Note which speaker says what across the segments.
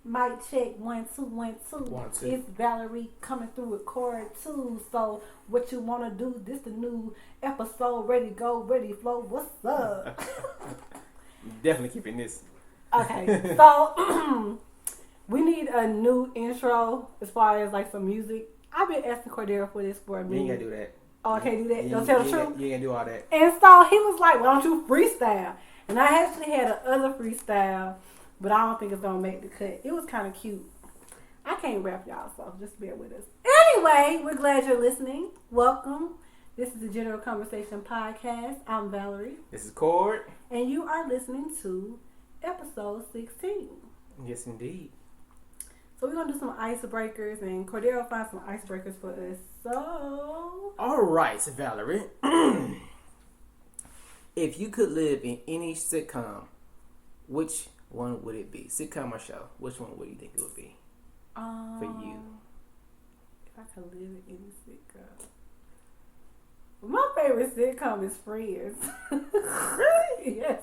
Speaker 1: Mic check 1 2 1 2.
Speaker 2: 1 2.
Speaker 1: It's Valerie coming through with Cord 2. So what you wanna do? This the new episode. Ready go, ready flow. What's up?
Speaker 2: Definitely keeping this.
Speaker 1: Okay, so we need a new intro as far as like some music. I've been asking Cordero for this for a minute.
Speaker 2: You ain't gotta do that.
Speaker 1: Oh, I can't do that. Don't tell the truth.
Speaker 2: You ain't gonna do all that.
Speaker 1: And so he was like, "Why don't you freestyle?" And I actually had another freestyle, but I don't think it's gonna make the cut. It was kind of cute. I can't rap, y'all, so just bear with us. Anyway, we're glad you're listening. Welcome. This is the General Conversation Podcast. I'm Valerie.
Speaker 2: This is Cord.
Speaker 1: And you are listening to episode 16.
Speaker 2: Yes, indeed.
Speaker 1: So we're going to do some icebreakers, and Cordero find some icebreakers for us. So...
Speaker 2: All right, so Valerie. If you could live in any sitcom, which one would it be? Sitcom or show? Which one would you think it would be for you?
Speaker 1: If I could live in any sitcom... My favorite sitcom is Friends.
Speaker 2: Really?
Speaker 1: Yes.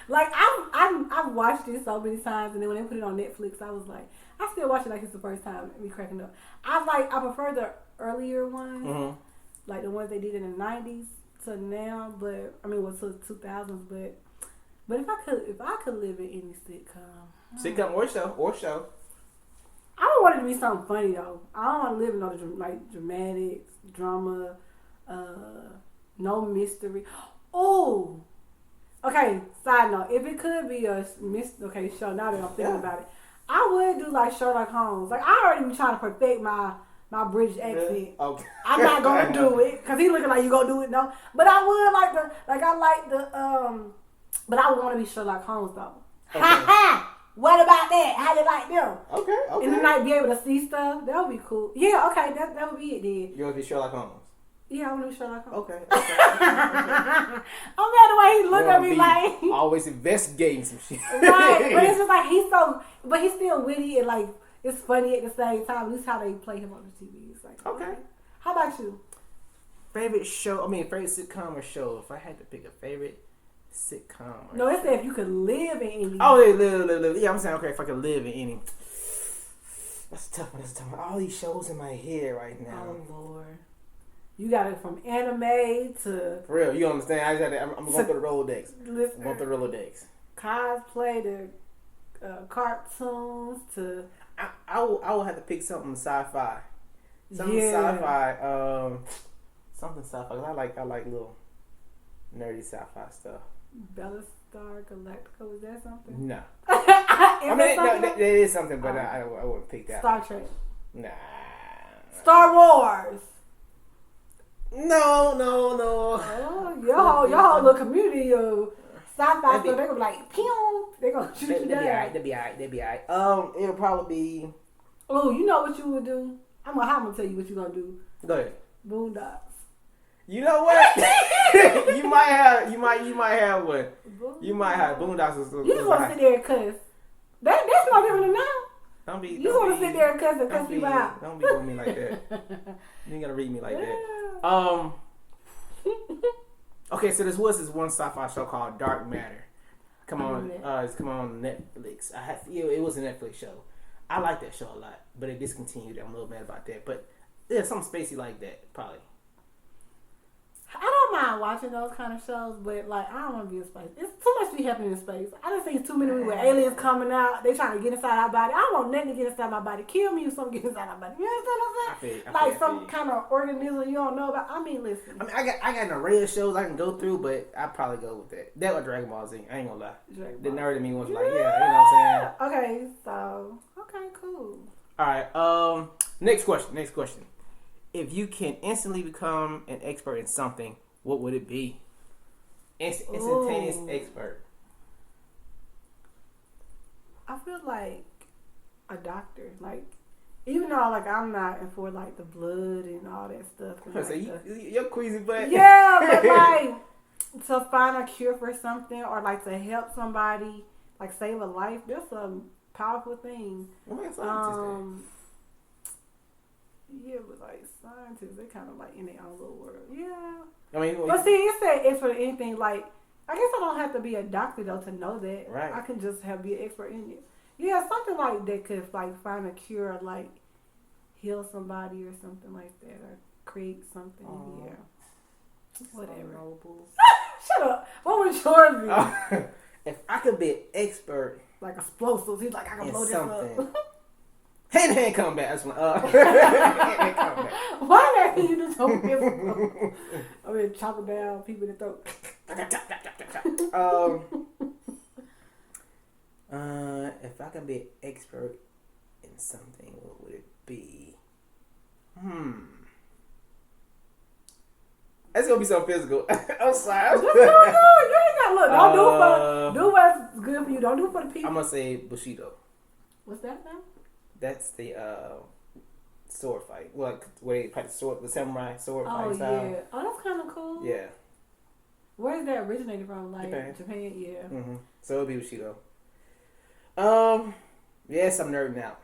Speaker 1: Like, I've watched it so many times, and then when they put it on Netflix, I was like, I still watch it like it's the first time, and me cracking up. I prefer the earlier ones, like the ones they did in the 90s to now, but, to the 2000s, but if I could live in any sitcom.
Speaker 2: Sitcom or show.
Speaker 1: I don't want it to be something funny, though. I don't want to live in no, like, dramatics, drama, no mystery. Oh! Okay, side note. If it could be a show, now that I'm thinking about it, I would do like Sherlock Holmes. Like, I already been trying to perfect my British accent.
Speaker 2: Really? Okay.
Speaker 1: I'm not going to do it, because he looking like you going to do it, no. But I would but I would want to be Sherlock Holmes, though.
Speaker 2: Okay.
Speaker 1: Ha ha! What about that? How you like them?
Speaker 2: Okay.
Speaker 1: And then like be able to see stuff. That would be cool. Yeah, okay, that would be it then.
Speaker 2: You want to be Sherlock Holmes?
Speaker 1: Yeah, I want to be Sherlock Holmes.
Speaker 2: Okay.
Speaker 1: I'm glad the way he looked at me like
Speaker 2: always investigating some shit.
Speaker 1: Right, but it's just like he's still witty and like it's funny at the same time. At least how they play him on the TV. It's like
Speaker 2: okay.
Speaker 1: How about you?
Speaker 2: Favorite show? Favorite sitcom or show? If I had to pick a favorite sitcom.
Speaker 1: No, it said if you could live in any.
Speaker 2: Oh, live. Yeah, I'm saying okay. If I could live in any. That's a tough one. All these shows in my head right now.
Speaker 1: Oh Lord. You got it from anime to...
Speaker 2: For real, you understand? I'm going through the Rolodex.
Speaker 1: Listen,
Speaker 2: I'm going through the Rolodex.
Speaker 1: Cosplay to cartoons to...
Speaker 2: I will have to pick something sci-fi. Something
Speaker 1: sci-fi.
Speaker 2: Something sci-fi. I like little nerdy sci-fi stuff.
Speaker 1: Battlestar Galactica, was that something?
Speaker 2: No.
Speaker 1: That
Speaker 2: is something, but I wouldn't pick that.
Speaker 1: Star Trek.
Speaker 2: Nah.
Speaker 1: Star Wars.
Speaker 2: No.
Speaker 1: Oh, your whole little community of sci-fi stuff, they're gonna be like, pew! They're gonna shoot you down.
Speaker 2: They'll be alright. It'll probably be...
Speaker 1: Oh, you know what you would do? I'm gonna tell you what you're gonna do.
Speaker 2: Go ahead.
Speaker 1: Boondocks.
Speaker 2: You know what? you might have one. You might have Boondocks.
Speaker 1: You just wanna sit there and cuss. That's no different than now. You want to sit there and cuss people out.
Speaker 2: Don't be doing me like that. You ain't gonna read me like that. Okay, so this was this one sci-fi show called Dark Matter. It's come on Netflix. It was a Netflix show. I like that show a lot, but it discontinued. I'm a little mad about that. But yeah, something spacey like that, probably.
Speaker 1: I don't mind watching those kind of shows, but like I don't want to be in space. It's too much to be happening in space. I done seen too many with aliens coming out. They trying to get inside our body. I don't want nothing to get inside my body. Kill me if something get inside my body. You understand what I'm saying? Like some kind of organism you don't know about. Listen.
Speaker 2: I got an array of shows I can go through, but I probably go with that. That or Dragon Ball Z. I ain't gonna lie. The nerd in me was like, yeah, you know what I'm
Speaker 1: saying? Okay, cool.
Speaker 2: All right. Next question. If you can instantly become an expert in something, what would it be? Instantaneous expert.
Speaker 1: I feel like a doctor. Like, even though like I'm not for like the blood and all that stuff.
Speaker 2: So you're queasy, but
Speaker 1: yeah, but like to find a cure for something or like to help somebody, like save a life. That's a powerful thing. Yeah, but like scientists, they kind of like in their own little world. Yeah. But see, it said expert in anything. Like, I guess I don't have to be a doctor though to know that.
Speaker 2: Right.
Speaker 1: I can just be an expert in it. Yeah, something like that could like find a cure, like heal somebody or something like that, or create something. Yeah, whatever. Shut up. What would yours be?
Speaker 2: If I could be an expert,
Speaker 1: like explosives, he's like, I can blow this up.
Speaker 2: Hand combat. That's one. Hand combat.
Speaker 1: Why not you do so physical? I mean, chopping down people in the throat.
Speaker 2: If I could be an expert in something, what would it be? It's gonna be so physical. I'm sorry.
Speaker 1: You ain't gotta look. Don't do what's good for you. Don't do it for the people.
Speaker 2: I'm gonna say Bushido.
Speaker 1: What's that now?
Speaker 2: That's the sword fight. Well, like where they practice the samurai sword fight
Speaker 1: Oh
Speaker 2: style.
Speaker 1: yeah. Oh, that's kind of cool.
Speaker 2: Yeah.
Speaker 1: Where is that originated from? Like
Speaker 2: Japan.
Speaker 1: Yeah.
Speaker 2: Mm-hmm. So it'll be Bushido. Yes, I'm nerding out.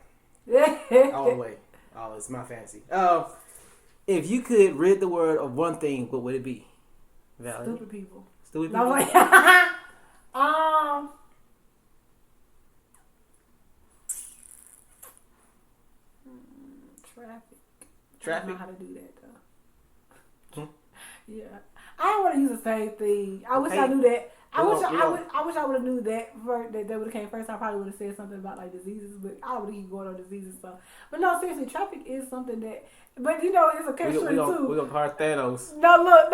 Speaker 2: All the way. Oh, it's my fantasy. If you could rid the world of one thing, what would it be? Valerie?
Speaker 1: Stupid people.
Speaker 2: Stupid people.
Speaker 1: No, like, Traffic. I don't know how to do that though. Yeah, I don't want to use the same thing. I wish I knew that. I wish I would have knew that first. That would have came first. I probably would have said something about like diseases, but I would keep going on diseases stuff. But no, seriously, traffic is something that. But you know, it's a catch-22 too.
Speaker 2: We're gonna call Thanos.
Speaker 1: No, look.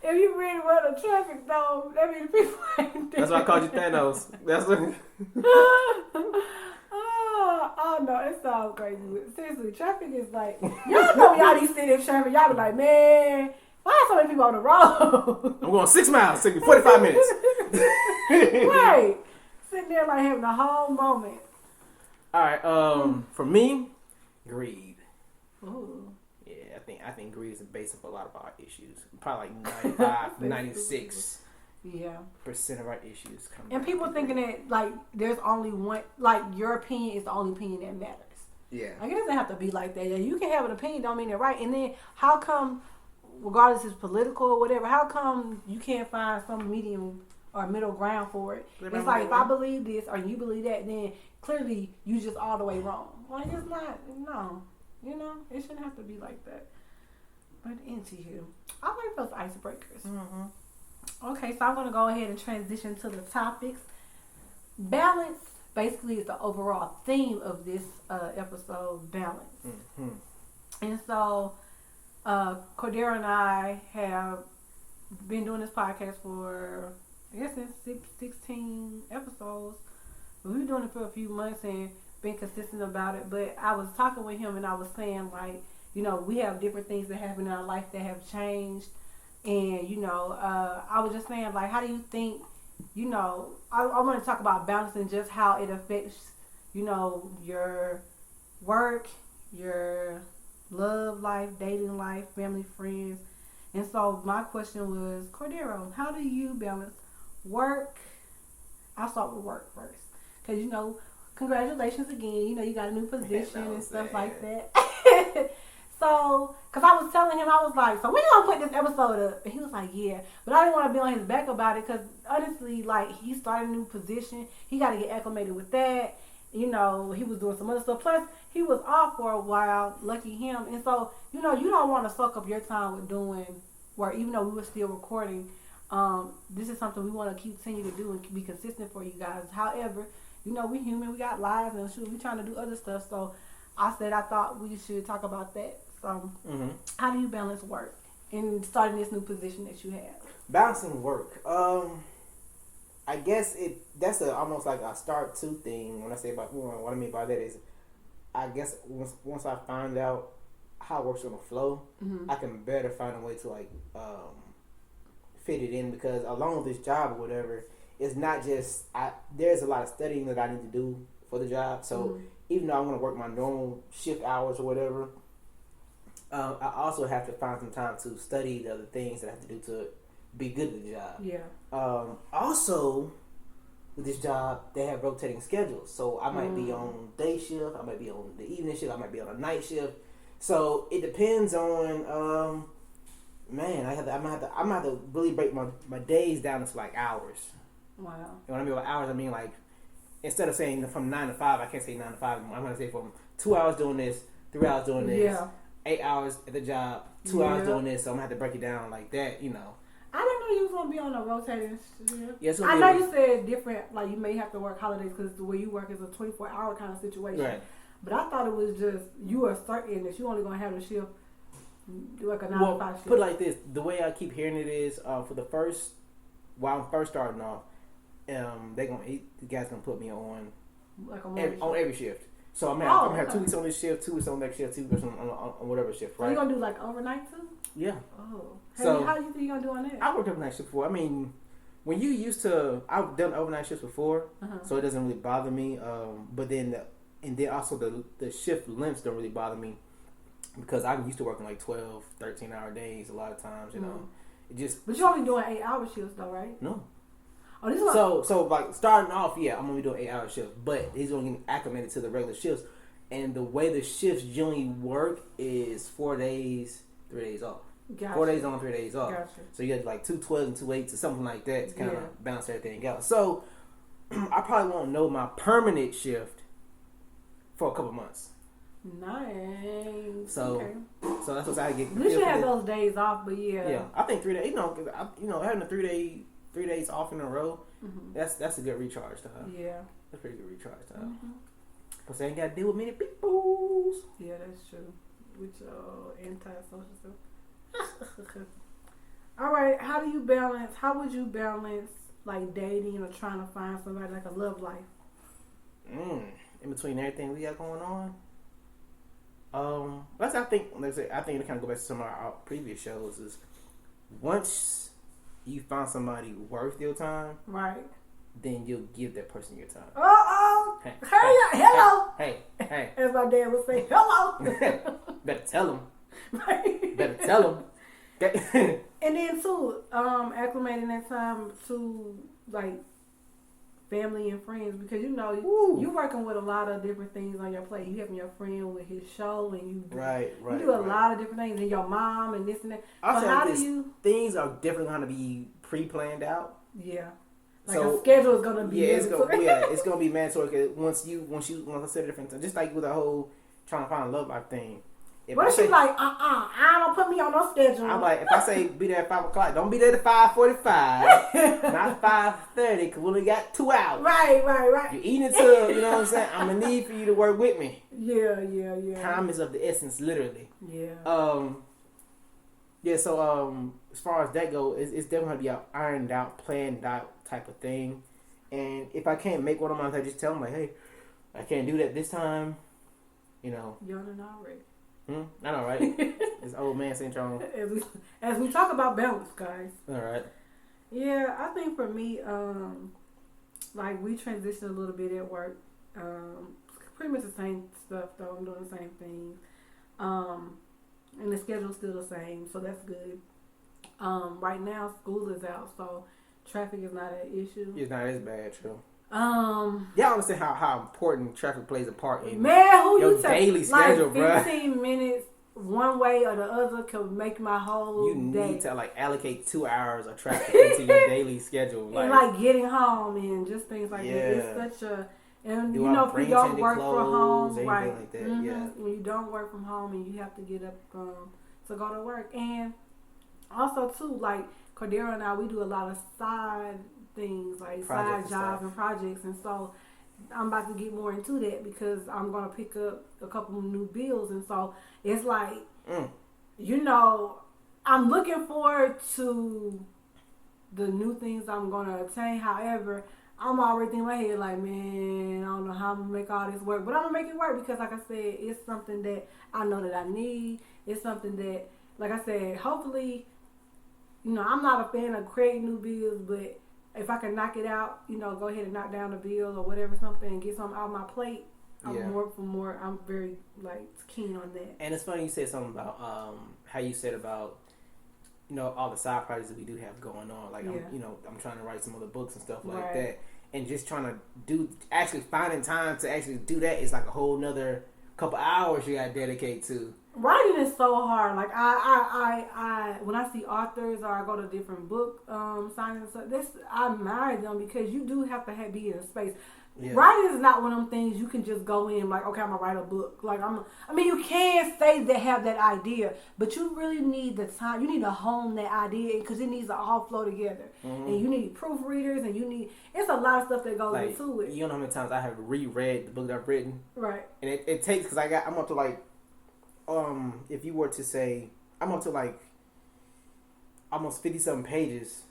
Speaker 1: If you really run the traffic, though, that means people ain't there.
Speaker 2: That's why I called you Thanos. That's what.
Speaker 1: Oh no, it sounds crazy. But seriously, traffic is like, y'all know y'all be sitting in traffic, y'all be like, man, why are so many people on the road?
Speaker 2: I'm going 6 miles, take me 45 minutes.
Speaker 1: Right. Sitting there like having a whole moment.
Speaker 2: Alright, for me, greed.
Speaker 1: Ooh.
Speaker 2: Yeah, I think greed is the base of a lot of our issues. Probably like 95, 96.
Speaker 1: Yeah.
Speaker 2: % of our issues come.
Speaker 1: And people thinking that like there's only one, like your opinion is the only opinion that matters.
Speaker 2: Yeah.
Speaker 1: Like it doesn't have to be like that. Yeah, you can have an opinion, don't mean it right. And then how come, regardless if it's political or whatever, how come you can't find some medium or middle ground for it? It's like if I believe this or you believe that, then clearly you just all the way wrong. Like it's not. No, you know it shouldn't have to be like that. But into you, I like those icebreakers.
Speaker 2: Mm-hmm.
Speaker 1: Okay, so I'm going to go ahead and transition to the topics. Balance basically is the overall theme of this episode, balance.
Speaker 2: Mm-hmm.
Speaker 1: And so Cordero and I have been doing this podcast for, I guess it's 16 episodes. We've been doing it for a few months and been consistent about it. But I was talking with him and I was saying, like, you know, we have different things that happen in our life that have changed. And, you know, I was just saying, like, how do you think, you know, I want to talk about balance and just how it affects, you know, your work, your love life, dating life, family, friends. And so my question was, Cordero, how do you balance work? I'll start with work first. Because, you know, congratulations again. You know, you got a new position and stuff like that. So, because I was telling him, I was like, so when you going to put this episode up? And he was like, yeah. But I didn't want to be on his back about it because, honestly, like, he started a new position. He got to get acclimated with that. You know, he was doing some other stuff. Plus, he was off for a while, lucky him. And so, you know, you don't want to suck up your time with doing work, even though we were still recording. This is something we want to continue to do and be consistent for you guys. However, you know, we human. We got lives and shoot, we trying to do other stuff. So, I said I thought we should talk about that. So, How do you balance work in starting this new position that you have?
Speaker 2: Balancing work. I guess that's almost like a start to thing. When I say about what I mean by that is, I guess once I find out how work's gonna flow, I can better find a way to like fit it in because along with this job or whatever, it's not just there's a lot of studying that I need to do for the job. So even though I'm gonna work my normal shift hours or whatever. I also have to find some time to study the other things that I have to do to be good at the job.
Speaker 1: Yeah.
Speaker 2: Also, with this job, they have rotating schedules. So I might be on day shift, I might be on the evening shift, I might be on a night shift. So it depends on, man, I'm gonna have to really break my days down into like hours.
Speaker 1: Wow.
Speaker 2: And when I mean by hours, I mean like instead of saying from 9 to 5, I can't say 9 to 5 anymore. I'm gonna say from 2 hours doing this, 3 hours doing this,
Speaker 1: Yeah.
Speaker 2: 8 hours at the job, 2 hours doing this. So I'm gonna have to break it down like that, you know.
Speaker 1: I didn't know you was gonna be on a rotating shift.
Speaker 2: Yeah,
Speaker 1: I know you said different, like you may have to work holidays because the way you work is a 24-hour kind of situation.
Speaker 2: Right.
Speaker 1: But I thought it was just you are certain that you only gonna have a shift, like a 9 to 5 shift.
Speaker 2: Put it like this: the way I keep hearing it is for the first, while I'm first starting off, the guy's gonna put me on
Speaker 1: like
Speaker 2: every shift. So I'm gonna have 2 weeks on this shift, 2 weeks on next shift, 2 weeks on whatever shift, right?
Speaker 1: So you gonna do like overnight too?
Speaker 2: Yeah.
Speaker 1: Oh.
Speaker 2: So
Speaker 1: how do you think you're gonna do on that?
Speaker 2: I worked overnight shift before. I mean, when you used to, I've done overnight shifts before, so it doesn't really bother me. But then, also the shift lengths don't really bother me because I'm used to working like 12, 13-hour days a lot of times. You know, it just.
Speaker 1: But you're only doing 8-hour shifts though, right?
Speaker 2: No.
Speaker 1: Oh, this is
Speaker 2: so like starting off, yeah, I'm gonna be doing 8-hour shifts, but he's gonna get acclimated to the regular shifts, and the way the shifts generally work is 4 days, 3 days off.
Speaker 1: Gotcha.
Speaker 2: 4 days on, 3 days off.
Speaker 1: Gotcha.
Speaker 2: So you get like 2 12s and 2 8s or something like that to kind of balance everything out. So I probably won't know my permanent shift for a couple months.
Speaker 1: Nice.
Speaker 2: So that's what I get.
Speaker 1: At least you have those days off, but
Speaker 2: yeah, I think 3 days. Having a 3 days off in a row, that's a good recharge time.
Speaker 1: Yeah,
Speaker 2: that's pretty good recharge time. Cause they ain't got to deal with many people.
Speaker 1: Yeah, that's true. With your anti-social stuff. All right, how would you balance like dating or trying to find somebody like a love life?
Speaker 2: In between everything we got going on, I think it kind of go back to some of our previous shows. Is once you find somebody worth your time,
Speaker 1: right?
Speaker 2: Then you'll give that person your time.
Speaker 1: Hey, hello.
Speaker 2: Hey.
Speaker 1: As my dad would say, hello.
Speaker 2: Better tell them. Better tell them.
Speaker 1: And then too, acclimating that time to like family and friends because you working with a lot of different things on your plate. You having your friend with his show and you do a lot of different things and your mom and this and that.
Speaker 2: Things are definitely going to be pre-planned out.
Speaker 1: Yeah. Like a schedule is gonna be
Speaker 2: it's gonna be mandatory once you consider different things. Just like with the whole trying to find a love life thing.
Speaker 1: What if she's like, I don't put me on no schedule.
Speaker 2: I'm like, if I say be there at 5 o'clock, don't be there at 5:45, not 5:30, because we only got 2 hours.
Speaker 1: Right.
Speaker 2: You're eating until, you know what I'm saying? I'm gonna need for you to work with me.
Speaker 1: Yeah.
Speaker 2: Time is of the essence, literally.
Speaker 1: Yeah.
Speaker 2: So as far as that goes, it's definitely gonna be an ironed out, planned out type of thing. And if I can't make one of mine, I just tell them like, hey, I can't do that this time. You know.
Speaker 1: You're already.
Speaker 2: I know, right? It's old man syndrome.
Speaker 1: As we talk about balance, guys.
Speaker 2: All right.
Speaker 1: Yeah, I think for me, like we transitioned a little bit at work. Pretty much the same stuff though. I'm doing the same thing. And the schedule's still the same, so that's good. Right now school is out, so traffic is not an issue.
Speaker 2: It's not as bad, true.
Speaker 1: Y'all
Speaker 2: understand how important traffic plays a part in
Speaker 1: your
Speaker 2: daily schedule, bro.
Speaker 1: 15 minutes one way or the other can make my whole
Speaker 2: day. You need to allocate 2 hours of traffic into your daily schedule,
Speaker 1: and getting home and just things like that. It's such a if you don't work from home, right?
Speaker 2: Like that. Yeah.
Speaker 1: When you don't work from home and you have to get up to go to work, and also too, like Cordero and I, we do a lot of side things like side jobs and projects, and so I'm about to get more into that because I'm gonna pick up a couple of new bills, and so it's like I'm looking forward to the new things I'm gonna attain. However, I'm already thinking in my head like, man, I don't know how I'm gonna make all this work, but I'm gonna make it work because, like I said, it's something that I know that I need. It's something that, like I said, hopefully, I'm not a fan of creating new bills, but if I can knock it out, go ahead and knock down the bill or whatever, something, and get something out of my plate, I'm very keen on that.
Speaker 2: And it's funny you said something about how you said about all the side projects that we do have going on. Like I'm trying to write some other books and stuff like that, and just trying to finding time to actually do that is like a whole nother couple hours you got to dedicate to.
Speaker 1: Writing is so hard. Like I when I see authors or I go to different book signings and stuff, this I admire them because you do have to be in a space.
Speaker 2: Yeah.
Speaker 1: Writing is not one of them things you can just go in like, okay, I'm gonna write a book. Like I mean, you can say they have that idea, but you really need the time. You need to hone that idea because it needs to all flow together.
Speaker 2: Mm-hmm.
Speaker 1: And you need proofreaders, and it's a lot of stuff that goes
Speaker 2: like,
Speaker 1: into it.
Speaker 2: You know how many times I have reread the book that I've written,
Speaker 1: Right?
Speaker 2: And it takes because I'm up to like, if you were to say, I'm up to like almost 50-something pages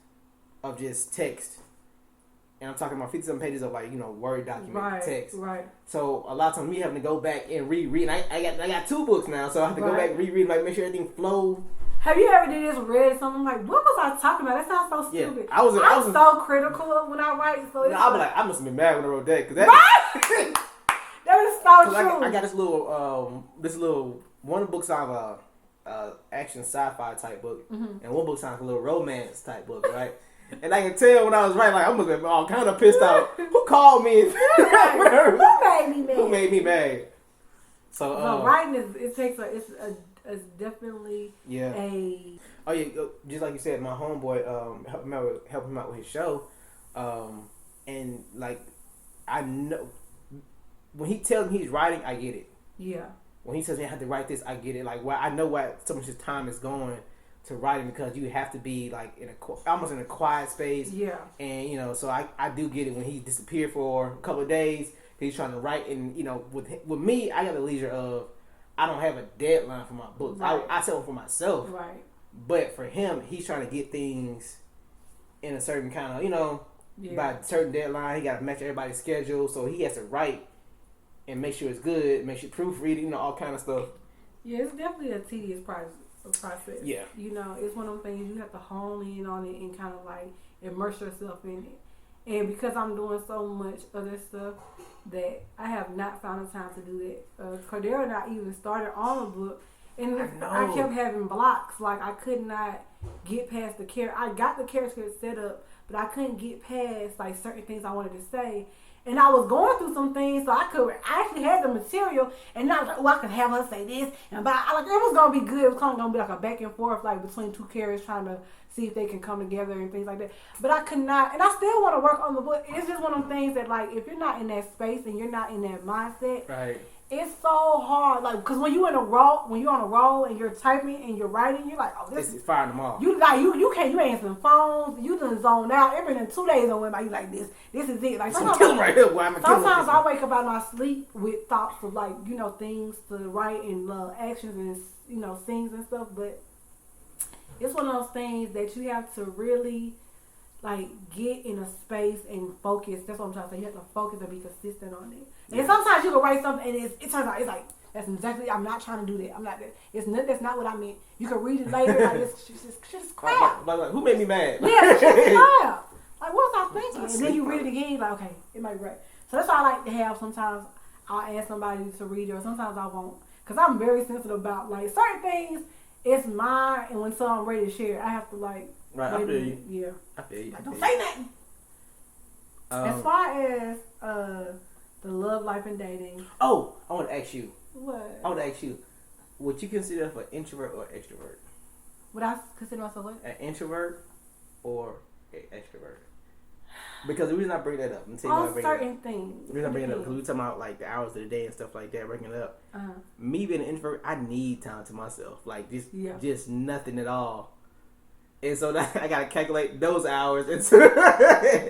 Speaker 2: of just text. And I'm talking about 57 pages of like, Word document text.
Speaker 1: Right.
Speaker 2: So a lot of times me having to go back and reread. And I got 2 books now, so I have to go back and reread, like make sure everything flows.
Speaker 1: Have you ever did this? Read something like, what was I talking about? That sounds so stupid.
Speaker 2: Yeah, I'm
Speaker 1: so critical of when I write. So
Speaker 2: I'll be like, I must have been mad when I wrote that because
Speaker 1: right. That is so true.
Speaker 2: I got this little one book sounds action sci-fi type book, and one book sounds a little romance type book, right? And I can tell when I was writing, like I must have been all kind of pissed out. Who called me?
Speaker 1: Who
Speaker 2: made me mad? So
Speaker 1: writing it's definitely
Speaker 2: Oh yeah, just like you said, my homeboy helped him out with his show, and like I know when he tells me he's writing, I get it.
Speaker 1: Yeah.
Speaker 2: When he says I have to write this, I get it. Like I know why so much time is going to writing because you have to be like almost in a quiet space.
Speaker 1: Yeah.
Speaker 2: And so I do get it when he disappeared for a couple of days. He's trying to write, and with me, I got the leisure of I don't have a deadline for my books.
Speaker 1: Right.
Speaker 2: I sell them for myself.
Speaker 1: Right.
Speaker 2: But for him, he's trying to get things in a certain kind of by a certain deadline. He got to match everybody's schedule, so he has to write and make sure it's good, make sure proofreading, all kind of stuff.
Speaker 1: Yeah, it's definitely a tedious process.
Speaker 2: Yeah.
Speaker 1: It's one of those things you have to hone in on it and kind of like immerse yourself in it. And because I'm doing so much other stuff that I have not found the time to do that. Cordero and I even started on a book, and I kept having blocks. Like I could not get past the character. I got the character set up, but I couldn't get past like certain things I wanted to say. And I was going through some things, so I actually had the material, and I was like, I could have her say this, and but it was gonna be good. It was kind of gonna be like a back and forth, like between 2 characters trying to see if they can come together and things like that. But I could not, and I still want to work on the book. It's just one of them things that like if you're not in that space and you're not in that mindset,
Speaker 2: right?
Speaker 1: It's so hard, like because when you're on a roll and you're typing and you're writing, you're like, oh, this
Speaker 2: is firing them off.
Speaker 1: You answering phones, you done zoned out. Every 2 days on went by, you like this is it. Like sometimes I wake up out of my sleep with thoughts of like things to write and actions and scenes and stuff. But it's one of those things that you have to really like get in a space and focus. That's what I'm trying to say. You have to focus and be consistent on it. And sometimes you can write something and it turns out it's like that's exactly. I'm not trying to do that. I'm not. That's not what I meant. You can read it later. Like it's just crap.
Speaker 2: Like, who made me mad?
Speaker 1: Yeah, it's just crap. Like what was I thinking? And then you read it again. You're like okay, it might be right. So that's why I like to have. Sometimes I'll ask somebody to read it, or sometimes I won't, because I'm very sensitive about like certain things. It's mine, and when someone's ready to share, I have to like.
Speaker 2: Right, I feel you.
Speaker 1: Yeah.
Speaker 2: I feel you.
Speaker 1: Like, don't say nothing. As far as the love life and dating.
Speaker 2: Oh, I want to ask you.
Speaker 1: What?
Speaker 2: I want to ask you. Would you consider yourself an introvert or extrovert?
Speaker 1: Would I consider myself what?
Speaker 2: An introvert or an extrovert? Because the reason I bring that up, I'm telling you why I bring
Speaker 1: certain
Speaker 2: it up.
Speaker 1: things.
Speaker 2: The reason I bring it up because we talking about like the hours of the day and stuff like that, breaking it up.
Speaker 1: Uh-huh.
Speaker 2: Me being an introvert, I need time to myself, like just nothing at all. And so that, I gotta calculate those hours into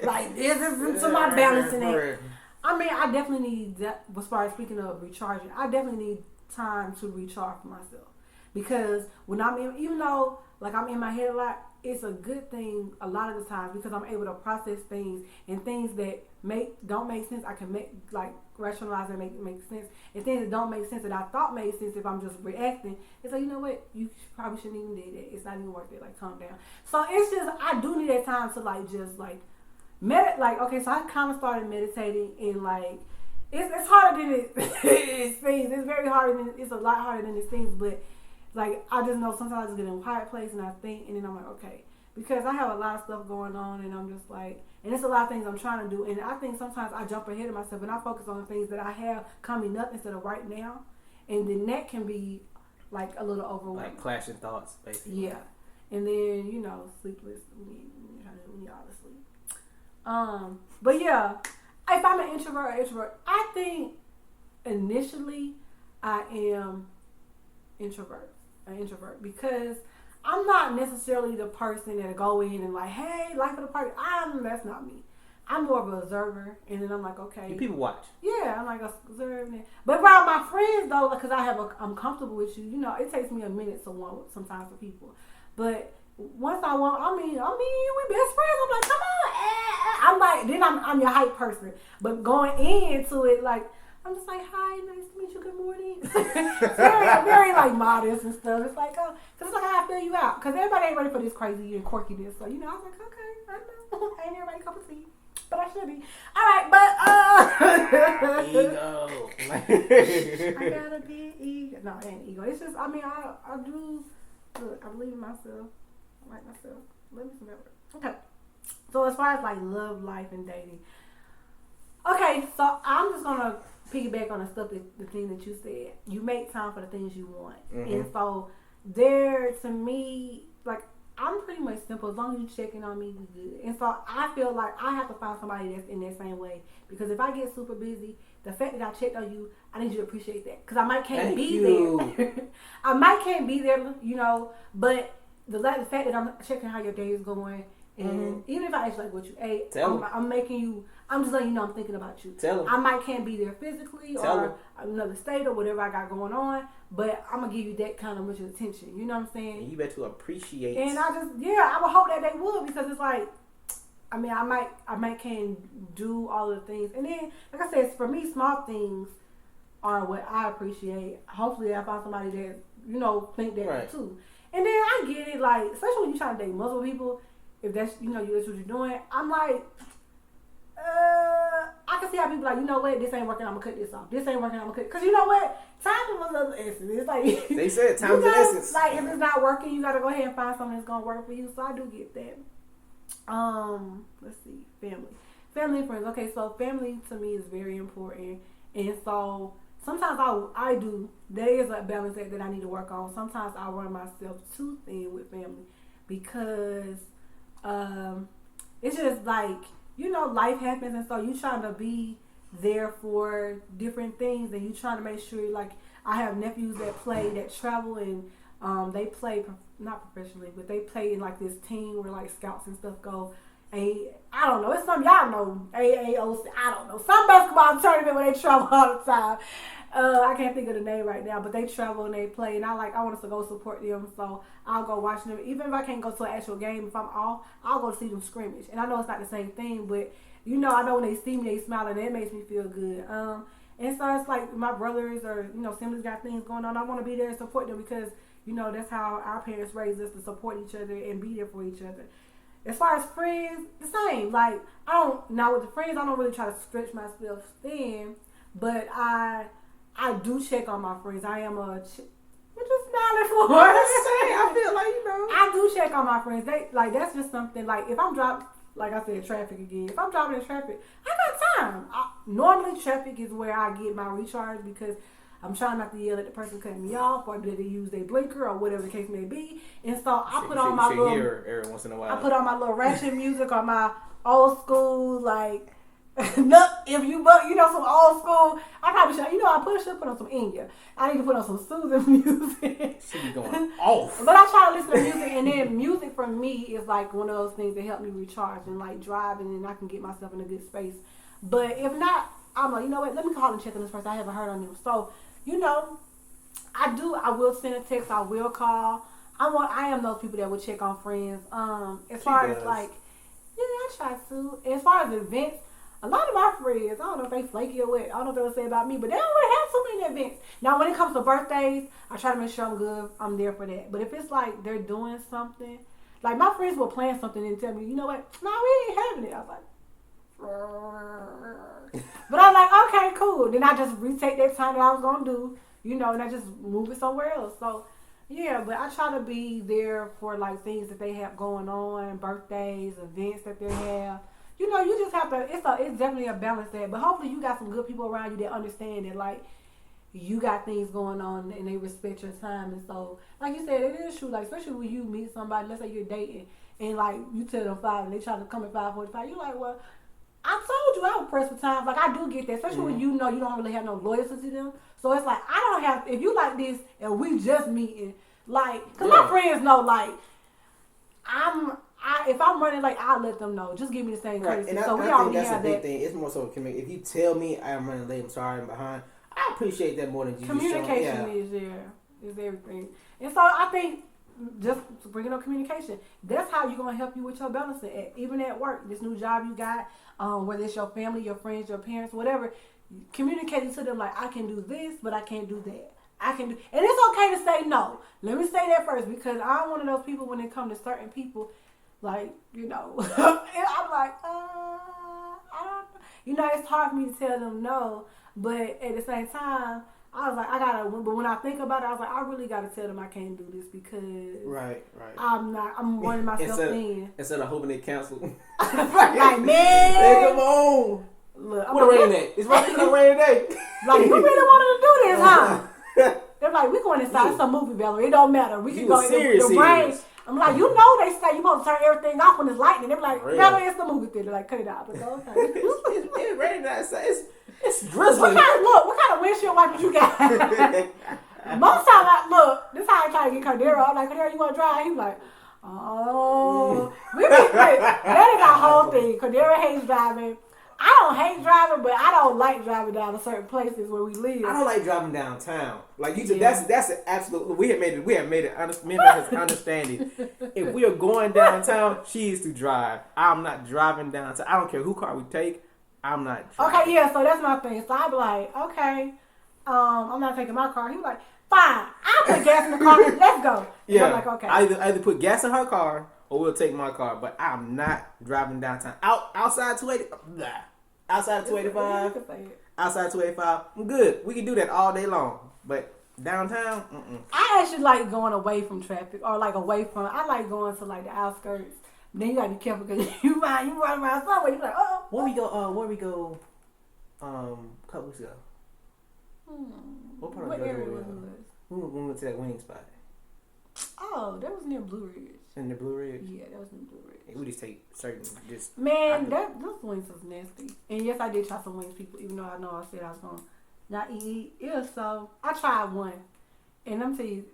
Speaker 1: like this is into my balancing it. I mean, I definitely need that. As far as speaking of recharging, I definitely need time to recharge for myself, because when I'm in, even though like I'm in my head a lot, it's a good thing a lot of the times because I'm able to process things, and things that don't make sense I can make like rationalize and make sense, and things that don't make sense that I thought made sense if I'm just reacting, it's like, you know what, you probably shouldn't even do that. It's not even worth it. Like calm down. So it's just I do need that time to like just like like okay, so I kind of started meditating, and like it's harder than it seems. It's very hard, and it's a lot harder than it seems, but like I just know sometimes I just get in a quiet place and I think, and then I'm like, okay, because I have a lot of stuff going on, and I'm just like, and it's a lot of things I'm trying to do, and I think sometimes I jump ahead of myself and I focus on the things that I have coming up instead of right now, and then that can be like a little overwhelming.
Speaker 2: Like clashing thoughts, basically.
Speaker 1: Yeah. And then, you know, sleepless when y'all asleep. But yeah, if I'm an introvert or extrovert, I think initially I am an introvert because I'm not necessarily the person that go in and like, hey, life of the party. That's not me. I'm more of an observer, and then I'm like, okay.
Speaker 2: You people watch.
Speaker 1: Yeah, I'm like observing. But around my friends though, because I'm comfortable with you. You know, it takes me a minute to warm up sometimes for people. But once I want, I mean, we best friends. I'm like, come on. I'm like, then I'm your hype person. But going into it, like, I'm just like, hi, nice to meet you. Good morning. very, very like modest and stuff. It's like, oh, cause it's like I feel you out. Cause everybody ain't ready for this crazy and quirkiness. So you know, I was like, okay, I know. I ain't everybody cup of tea. But I should be. All right, but
Speaker 2: ego.
Speaker 1: I gotta be ego. No, it ain't ego. It's just, I mean, I do. Look, I believe in myself. I like myself. Let me remember. Okay. So as far as like love, life, and dating. Okay, so I'm just gonna piggyback on the thing that you said. You make time for the things you want, and so there to me, like. I'm pretty much simple. As long as you checking on me, we good. And so I feel like I have to find somebody that's in that same way. Because if I get super busy, the fact that I checked on you, I need you to appreciate that. Because I might can't be there. I might can't be there, you know. But the fact that I'm checking how your day is going, and even if I ask like what you ate, I'm making you. I'm just letting you know I'm thinking about you.
Speaker 2: Tell them.
Speaker 1: I might can't be there physically or another state or whatever I got going on, but I'm gonna give you that kind of much attention. You know what I'm saying?
Speaker 2: And you better appreciate.
Speaker 1: And I would hope that they would, because it's like, I mean, I might can't do all of the things, and then like I said, for me, small things are what I appreciate. Hopefully, I find somebody that think that too. And then I get it, like especially when you trying to date multiple people, if that's that's what you're doing. I'm like. I can see how people like, you know what, this ain't working, I'm gonna cut this off. This ain't working, I'm gonna cut. Because you know what, time is another essence. It's like
Speaker 2: they said time's an essence.
Speaker 1: Like if it's not working, you gotta go ahead and find something that's gonna work for you. So I do get that. Let's see, family and friends. Okay, so family to me is very important, and so sometimes I do. There is a balance that I need to work on. Sometimes I run myself too thin with family because it's just like. Life happens, and so you trying to be there for different things, and you trying to make sure, like, I have nephews that travel, and they play, not professionally, but they play in, like, this team where, like, scouts and stuff go. I don't know, it's something y'all know, AAOC, I don't know, some basketball tournament where they travel all the time. I can't think of the name right now, but they travel and they play, and I want us to go support them, so I'll go watch them. Even if I can't go to an actual game, if I'm off, I'll go see them scrimmage. And I know it's not the same thing, but I know when they see me, they smile, and that makes me feel good. And so it's like my brothers or siblings got things going on. I want to be there and support them because that's how our parents raised us, to support each other and be there for each other. As far as friends, the same. Like with the friends, I don't really try to stretch myself thin, but I do check on my friends. I am what you smiling for?
Speaker 2: I feel like
Speaker 1: I do check on my friends. That's just something. Like if I'm driving, like I said, traffic again. If I'm driving in traffic, I got time. Normally, traffic is where I get my recharge because I'm trying not to yell at the person cutting me off, or did they use their blinker, or whatever the case may be. And so I put on my little.
Speaker 2: Every once in a while.
Speaker 1: I put on my little ratchet music or my old school like. Look, if you some old school, I probably should. I should put on some Enya. I need to put on some soothing music.
Speaker 2: She be going off.
Speaker 1: But I try to listen to music, and then music for me is like one of those things that help me recharge and like driving, and I can get myself in a good space. But if not, I'm like, what? Let me call and check on this person. I haven't heard on them. So, I will send a text. I will call. I am those people that will check on friends. As far as like, I try to. As far as events. A lot of my friends, I don't know if they flaky or what, I don't know if they'll say about me, but they don't really have too many events. Now, when it comes to birthdays, I try to make sure I'm good. I'm there for that. But if it's like they're doing something, like my friends will plan something and tell me, you know what? No, we ain't having it. I was like, but I'm like, okay, cool. Then I just retake that time that I was going to do, and I just move it somewhere else. So, yeah, but I try to be there for like things that they have going on, birthdays, events that they have. You just have to, it's definitely a balance there. But hopefully you got some good people around you that understand that, like, you got things going on and they respect your time. And so, like you said, it is true. Like, especially when you meet somebody, let's say you're dating, and like you tell them 5 and they try to come at 5:45, you're like, well, I told you I was pressed for time. Like, I do get that, especially when you know you don't really have no loyalty to them. So it's like, I don't have, if you like this and we just meeting, like, because my friends know, like, if I'm running late, I'll let them know. Just give me the same courtesy.
Speaker 2: And
Speaker 1: so
Speaker 2: I
Speaker 1: we
Speaker 2: think
Speaker 1: already
Speaker 2: that's
Speaker 1: have
Speaker 2: a big
Speaker 1: that.
Speaker 2: thing. It's more so if you tell me I'm running late, I'm sorry, I'm behind. I appreciate that more than you
Speaker 1: Communication is everything. And so I think just bringing up communication, that's how you're going to help you with your balancing act. Even at work, this new job you got, whether it's your family, your friends, your parents, whatever, communicating to them like, I can do this, but I can't do that. I can do, and it's okay to say no. Let me say that first, because I'm one of those people when it comes to certain people, like, you know, and I'm like, I don't, you know, it's hard for me to tell them no, but at the same time, I was like, but when I think about it, I was like, I really gotta tell them I can't do this because I'm running myself thin.
Speaker 2: Instead of hoping they cancel.
Speaker 1: Like, man.
Speaker 2: Hey, come on.
Speaker 1: Look,
Speaker 2: what a rain day. It's right a rainy day.
Speaker 1: Like, you really wanted to do this, huh? They're like, we going inside. It's a movie, Valerie. It don't matter. We can go in the rain. I'm like, you know they say you supposed to turn everything off when it's lightning. They're like, Valerie, it's the movie theater. Like, cut it out. But okay.
Speaker 2: It's raining outside. It's drizzling.
Speaker 1: What kind of windshield wipers you got? Most time, this is how I try to get Cordero. I'm like, Cordero, you want to drive? He's like, oh. That is our whole thing. Cordero hates driving. I don't hate driving, but I don't like driving down to certain places where we live.
Speaker 2: I don't like driving downtown. Like you said, that's an absolute. We have made it. Me and my understanding. If we are going downtown, she is to drive. I'm not driving downtown. I don't care who car we take. I'm not driving.
Speaker 1: Okay, yeah. So that's my thing. So I be like, okay, I'm not taking my car. He was like, fine. I'll put gas in the car. Let's go.
Speaker 2: Yeah.
Speaker 1: I'm like, okay.
Speaker 2: I either put gas in her car or we'll take my car. But I'm not driving downtown. Outside 280. Outside 285, outside 285, I'm good. We can do that all day long. But downtown,
Speaker 1: I actually like going away from traffic or like away from. I like going to like the outskirts. But then you gotta be careful because you run around somewhere. You're like, oh.
Speaker 2: Where we go? A couple weeks ago.
Speaker 1: What area was it?
Speaker 2: We went to that wing spot.
Speaker 1: Oh, that was near Blue Ridge.
Speaker 2: In the Blue Ridge?
Speaker 1: Yeah, that was in Blue Ridge.
Speaker 2: We just take certain,
Speaker 1: Man, those wings was nasty. And yes, I did try some wings, people, even though I know I said I was going to not eat. Yeah, so I tried one. And I'm telling you,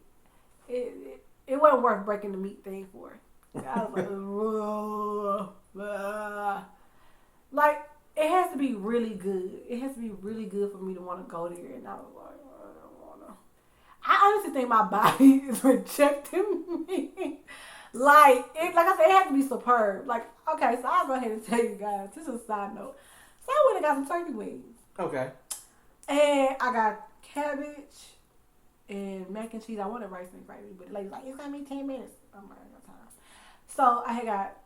Speaker 1: it wasn't worth breaking the meat thing for. I was like, like, it has to be really good. It has to be really good for me to want to go there. And I was like, I don't want to. I honestly think my body is rejecting me. Like I said, it had to be superb. Like, okay, so I'll go ahead and tell you guys. This is a side note. So I went and got some turkey wings. Okay. And I got cabbage and mac and cheese. I wanted rice and gravy, but the lady's like, it's going to be 10 minutes. I'm like, I got time. So I had got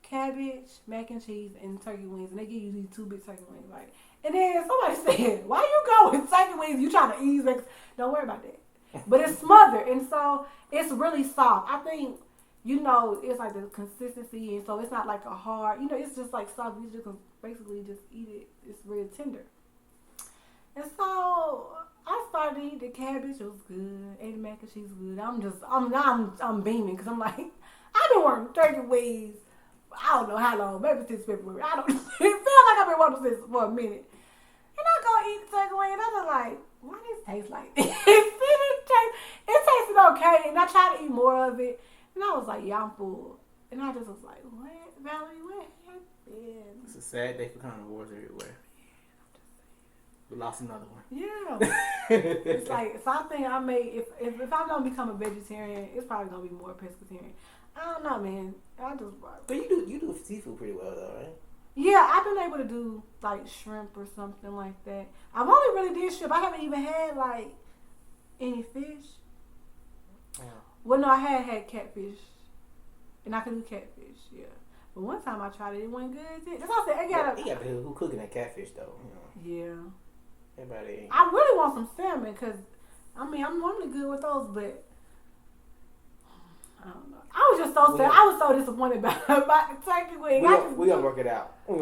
Speaker 1: cabbage, mac and cheese, and turkey wings. And they give you these 2 big turkey wings. Like, and then somebody said, why you go with turkey wings? You trying to ease it? Don't worry about that. But it's smothered, and so it's really soft. I think, it's like the consistency, and so it's not like a hard, it's just like soft. You just can basically just eat it. It's real tender. And so I started to eat the cabbage. It was good. Ate the mac and cheese good. I'm beaming because I'm like, I've been working turkey wings. I don't know how long, maybe since February. I don't. It feels like I've been working this for a minute. And I go eat the turkey wing, and I'm just like, why does it taste like this? It tasted okay, and I tried to eat more of it, and I was like, yeah, I'm full. And I just was like, what, Valerie, what happened?
Speaker 2: It's a sad day for carnivores everywhere. We lost another one.
Speaker 1: Yeah. It's like, so I think I may, if I'm going to become a vegetarian, it's probably going to be more pescatarian. I don't know, man.
Speaker 2: But you do seafood pretty well, though, right?
Speaker 1: Yeah, I've been able to do, like, shrimp or something like that. I've only really did shrimp. I haven't even had, like, any fish. Yeah. Well, no, I had catfish. And I could do catfish, yeah. But one time I tried it, it wasn't good. That's why I said,
Speaker 2: you got to who cooking that catfish, though.
Speaker 1: Yeah.
Speaker 2: Everybody ain't.
Speaker 1: I really want some salmon, because, I'm normally good with those, but I don't know. I was just so sad. I was so disappointed about the turkey wing.
Speaker 2: We gonna work it out.
Speaker 1: You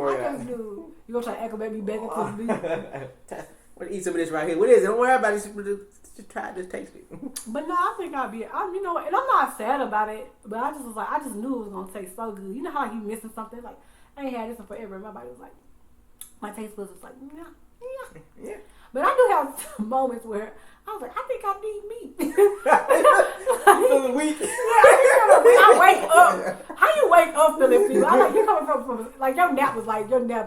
Speaker 1: gonna try to acclimate me back into the beef?
Speaker 2: Want to eat some of this right here? What is it? Don't worry about it. Just try it. Just taste it.
Speaker 1: But no, I think you know, and I'm not sad about it, but I just was like, I just knew it was gonna taste so good. You know how you missing something? Like, I ain't had this in forever. And my body was like, my taste buds was like, yeah. But I do have moments where I was like, I think I need meat.
Speaker 2: Feeling weak.
Speaker 1: I wake up. How you wake up feeling fever? I like you coming from like your nap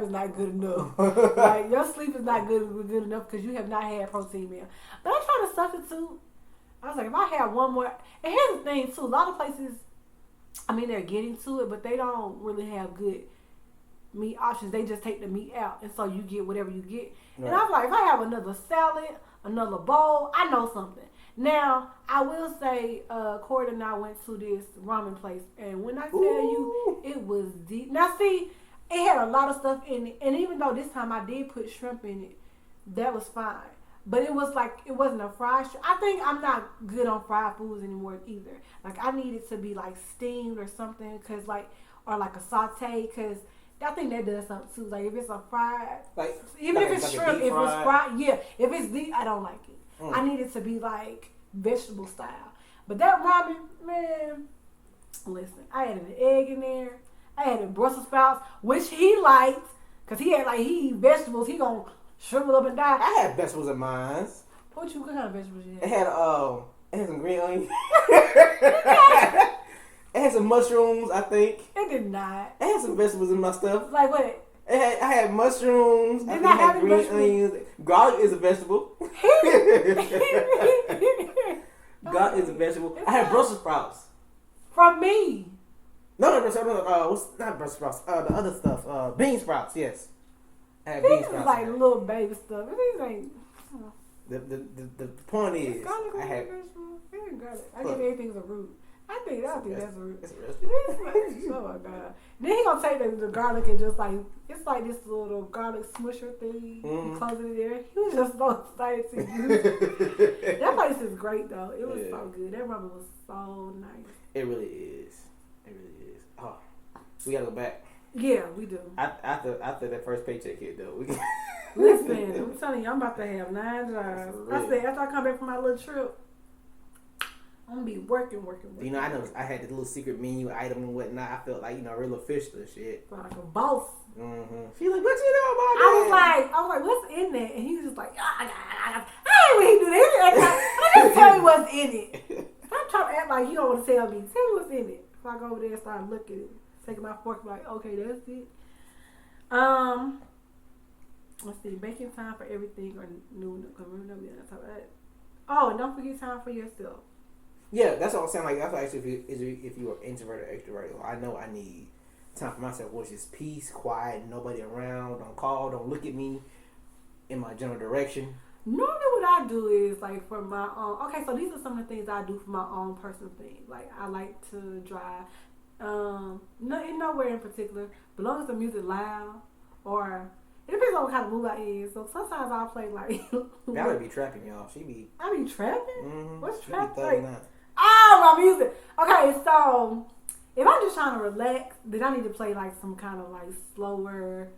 Speaker 1: is not good enough. Like your sleep is not good enough because you have not had protein meal. But I try to substitute. I was like, if I had one more, and here's the thing too, a lot of places, I mean, they're getting to it, but they don't really have good meat options. They just take the meat out, and so you get whatever you get. Right. And I was like, if I have another salad, another bowl, I know something. Now, I will say, Corey and I went to this ramen place, and when I tell you, it was deep. Now, see, it had a lot of stuff in it, and even though this time I did put shrimp in it, that was fine. But it was like, it wasn't a fried shrimp. I think I'm not good on fried foods anymore either. Like, I need it to be like steamed or something, or like a saute, because I think that does something too. Like if it's a fried, like even if it's like shrimp, if it's fried, yeah. If it's deep, I don't like it. I need it to be like vegetable style. But that ramen, man, listen, I added an egg in there. I added Brussels sprouts, which he liked, cause he eat vegetables. He gonna shrivel up and die.
Speaker 2: I had vegetables in mine.
Speaker 1: What kind of vegetables you had?
Speaker 2: It had some green onions. It had some mushrooms, I think.
Speaker 1: It did not.
Speaker 2: It had some vegetables in my stuff.
Speaker 1: Like what?
Speaker 2: I had mushrooms.
Speaker 1: Did I have
Speaker 2: green onions. Garlic is a vegetable. Garlic is a vegetable. I had Brussels sprouts.
Speaker 1: From me.
Speaker 2: No, what's not Brussels sprouts? The other stuff. Bean sprouts, yes. I had bean sprouts.
Speaker 1: These like little baby stuff. These ain't.
Speaker 2: The point is, I had.
Speaker 1: I give everything's a root. I think that's a root.
Speaker 2: It's a
Speaker 1: oh my god! Then he gonna take the garlic and just like it's like this little garlic smusher thing. Mm-hmm. Close it in there. He was just so excited to use it. That place is great though. It was so good. That ramen was so nice.
Speaker 2: It really is. It really is. Oh, we gotta go back.
Speaker 1: Yeah, we do.
Speaker 2: After that first paycheck hit though, we.
Speaker 1: Listen, I'm telling you, I'm about to have 9 jobs. I said after I come back from my little trip, I'm gonna be working.
Speaker 2: You know, I had the little secret menu item and whatnot. I felt like, real official and shit.
Speaker 1: Like a boss.
Speaker 2: Mm-hmm. She like, what you know about
Speaker 1: that? I was like, what's in there? And he was just like, I ain't when he do that. I just tell me what's in it. Stop trying to act like you don't want to tell me. Tell me what's in it. So I go over there and start looking, taking my fork, like, okay, that's it. Let's see, making time for everything or new. Oh, and don't forget time for yourself.
Speaker 2: Yeah, that's what I'm saying. Like, that's what actually if you are introverted or extroverted, I know I need time for myself, which is peace, quiet, nobody around, don't call, don't look at me in my general direction.
Speaker 1: Normally what I do is, like, for my own... Okay, so these are some of the things I do for my own personal thing. Like, I like to drive. Nowhere in particular. But as long as the music loud or... It depends on what kind of mood I in. So sometimes I'll play, like...
Speaker 2: Y'all be trapping, y'all.
Speaker 1: I be trapping?
Speaker 2: Mm-hmm.
Speaker 1: What's trapping?
Speaker 2: Like,
Speaker 1: oh, my music. Okay, so... If I'm just trying to relax, then I need to play, like, some kind of, like, slower...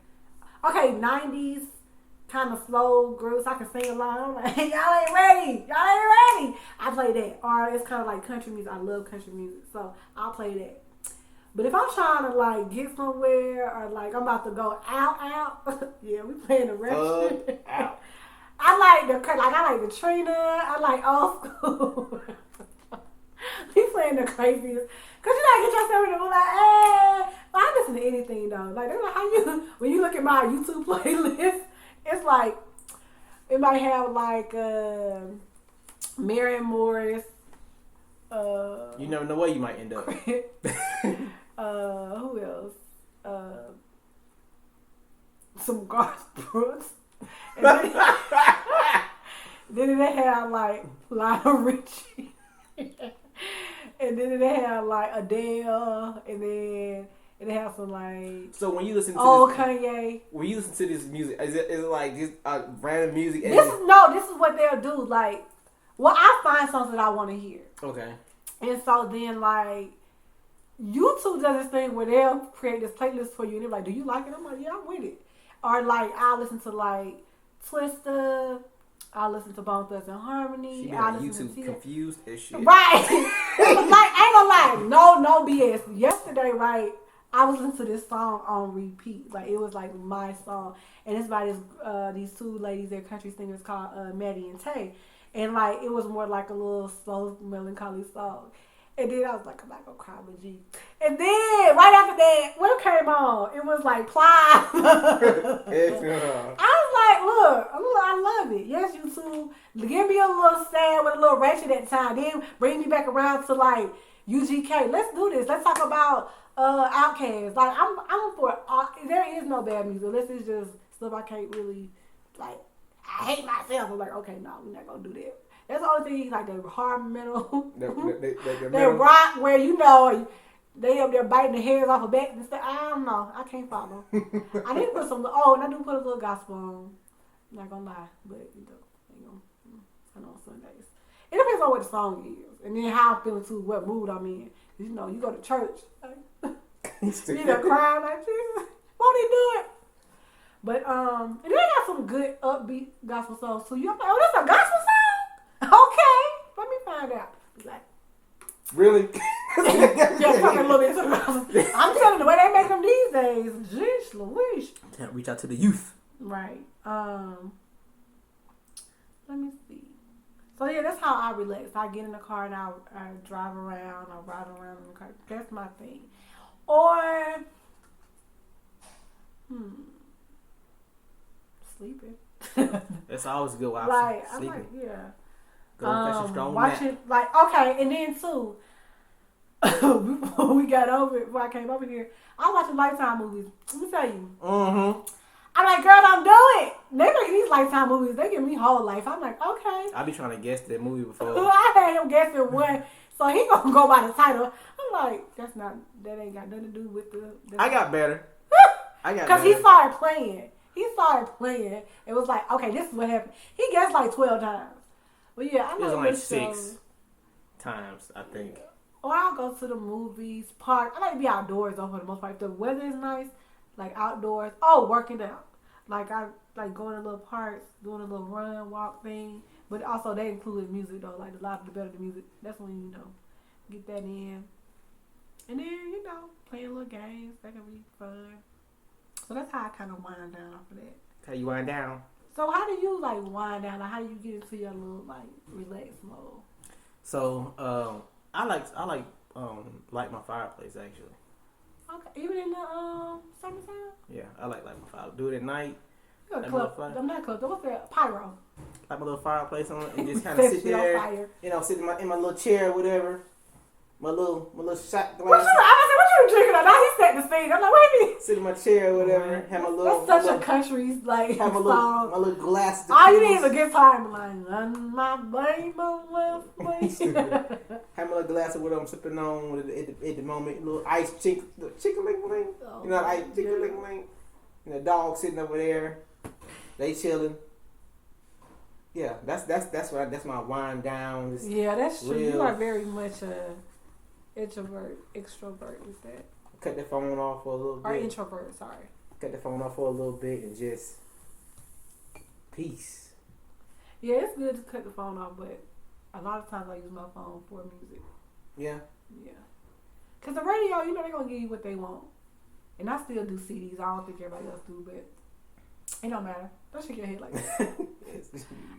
Speaker 1: Okay, 90s... kind of slow groups. I can sing along. I'm like, hey, y'all ain't ready. I play that. Or it's kind of like country music. I love country music. So I'll play that. But if I'm trying to like get somewhere or like I'm about to go out, yeah, we playing the rest.
Speaker 2: Out.
Speaker 1: I like the Trina. I like old school. We playing the craziest. Cause you gotta get yourself in the mood like, hey. Well, I listen to anything though. Like they're like how you when you look at my YouTube playlist. It's like it might have like Mary Morris.
Speaker 2: You never know where you might end up.
Speaker 1: Who else? Some Garth Brooks. And then they have like Lionel Richie. And then they have like Adele, and then. And they have some like.
Speaker 2: So when you listen to
Speaker 1: Kanye.
Speaker 2: When you listen to this music, is it like just random music?
Speaker 1: This is what they'll do. Like, well, I find songs that I want to hear.
Speaker 2: Okay.
Speaker 1: And so then like, YouTube does this thing where they'll create this playlist for you, and they're like, "Do you like it?" I'm like, "Yeah, I'm with it." Or like, I'll listen to like Twista, I listen to Bone Thugs and Harmony.
Speaker 2: She been
Speaker 1: I
Speaker 2: on
Speaker 1: listen
Speaker 2: YouTube
Speaker 1: to
Speaker 2: confused as shit.
Speaker 1: Right. Like, I ain't gonna lie. No BS. Yesterday, right, I was listening to this song on repeat. Like, it was like my song. And it's by these two ladies, they're country singers called Maddie and Tay. And like, it was more like a little slow, melancholy song. And then I was like, I'm not gonna cry with G. And then right after that, what came on? It was like Plies. I was like, look, I love it. Yes, you too. Give me a little sad with a little ratchet at the time. Then bring me back around to like UGK. Let's do this. Let's talk about Outkast. Like I'm for. There is no bad music. This is just stuff I can't really like. I hate myself. I'm like, okay, no, we're not gonna do that. That's the only thing, like the hard metal, they rock where they up there biting the hairs off a back and stuff. I don't know. I can't follow. I need to put some. Oh, and I do put a little gospel on. I'm not gonna lie, but I know on Sundays. It depends on what the song is, and then how I'm feeling too, what mood I'm in. You go to church, you crying like Jesus. Won't he do it? But and they got some good upbeat gospel songs too. You're like, oh, that's a gospel song. Okay, let me find out. Like,
Speaker 2: really?
Speaker 1: Yeah, talking a little bit. I'm telling you, the way they make them these days, jeez Louise.
Speaker 2: Can't reach out to the youth.
Speaker 1: Right. Let me see. So yeah, that's how I relax. I get in the car and I drive around. I ride around in the car. That's my thing. Or sleeping.
Speaker 2: That's always a good option.
Speaker 1: Like,
Speaker 2: sleeping.
Speaker 1: I'm like, yeah.
Speaker 2: Strong
Speaker 1: watching, like, okay, and then too, before we got over it, before I came over here, I watching Lifetime movies. Let me tell you.
Speaker 2: Mm-hmm.
Speaker 1: I'm like, girl, don't do it. They make these Lifetime movies. They give me whole life. I'm like, okay.
Speaker 2: I be trying to guess that movie before.
Speaker 1: I had him guessing one, so he gonna go by the title. I'm like, that ain't got nothing to do with the.
Speaker 2: I got better.
Speaker 1: Because he started playing. It was like, okay, this is what happened. He guessed like 12 times. But yeah, I know
Speaker 2: it was like 6 times, I think.
Speaker 1: Or I'll go to the movies, park. I like to be outdoors though for the most part. If the weather is nice, like outdoors. Oh, working out. Like I like going to little parks, doing a little run, walk thing. But also they included music though. Like the louder the better the music. That's when get that in. And then playing little games. That can be fun. So that's how I kind of wind down off of that.
Speaker 2: How you wind down?
Speaker 1: So how do you like wind down? Like how do you get into your little like relaxed mode?
Speaker 2: So I like my fireplace actually.
Speaker 1: Okay, even in the summertime.
Speaker 2: Yeah, I like my fireplace. Do it at night.
Speaker 1: I'm not club. What's that? Pyro.
Speaker 2: Like my little fireplace on it and just kind of sit there. Sit in my little chair or whatever. My little shot glass.
Speaker 1: What you drinking? Now he set the scene. I'm like, wait a minute.
Speaker 2: Sit in my chair or whatever. Have my little.
Speaker 1: That's such a country's like
Speaker 2: have
Speaker 1: song.
Speaker 2: My little glass.
Speaker 1: All you need is a guitar and like, my baby left me.
Speaker 2: Have my little glass of what I'm sipping on at the moment. Little ice chick-a-ling-ling. Ice chick-a-ling-ling. Dog sitting over there. They chilling. Yeah, that's my wind down.
Speaker 1: Yeah, that's true. You are very much a extrovert with that.
Speaker 2: Cut the phone off for a little bit.
Speaker 1: Or introvert, sorry.
Speaker 2: Cut the phone off for a little bit and just peace.
Speaker 1: Yeah, it's good to cut the phone off, but a lot of times I use my phone for music.
Speaker 2: Yeah.
Speaker 1: Yeah. Because the radio, they're going to give you what they want. And I still do CDs. I don't think everybody else do, but it don't matter. Don't shake your head like that.